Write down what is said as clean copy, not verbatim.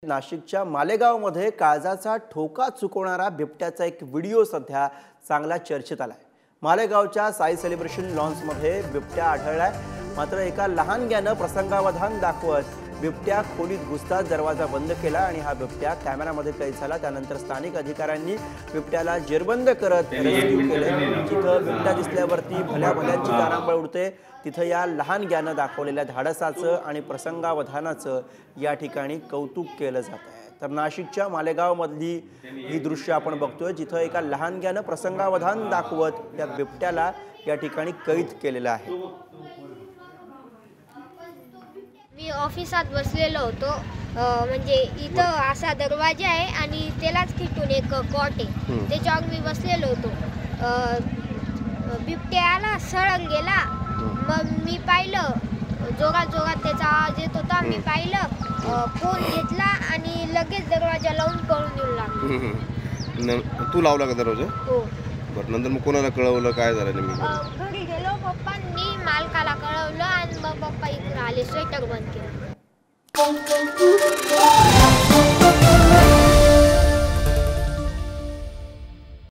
नाशिकच्या मालेगावमध्ये काळजाचा ठोका चुकवणारा बिबट्याचा एक व्हिडिओ सध्या चांगला चर्चेत आलाय। मालेगावच्या साई सेलिब्रेशन लॉन्समध्ये बिबट्या आढळलाय। मात्र एका लहानग्यानं प्रसंगावधान दाखवत बिबट्या खोलीत घुसताच दरवाजा बंद केला आणि हा बिबट्या कॅमेरामध्ये कैद झाला। त्यानंतर स्थानिक अधिकाऱ्यांनी बिबट्याला जेरबंद करत रेस्क्यू केले। जिथं बिबट्या दिसल्यावरती भल्या भल्यांची तारांबळ उडते, तिथं या लहानग्यानं दाखवलेल्या धाडसाचं आणि प्रसंगावधानाचं या ठिकाणी कौतुक केलं जात आहे। तर नाशिकच्या मालेगावमधली ही दृश्य आपण बघतोय, जिथं एका लहानग्यानं प्रसंगावधान दाखवत त्या बिबट्याला या ठिकाणी कैद केलेलं आहे। मी ऑफिसात बसलेलो होतो, म्हणजे इथं असा दरवाजा आहे आणि त्यालाच खिटून एक कॉट आहे, त्याच्यावर मी बसलेलो होतो। बिबट्याला सळंग गेला, मग मी पाहिलं, जोरात जोरात त्याचा आवाज येत होता। मी पाहिलं, फोन घेतला आणि लगेच दरवाजा लावून पळून येऊ लागलो। तू लावला का दरवाजा? हो। बरं, नंतर मग कोणाला कळवलं, काय झालं नेमकं? घरी गेलो, पप्पांनी मालकाला कळवलं आणि मग पप्पा इकडे आले, स्वेटर बंद केलं।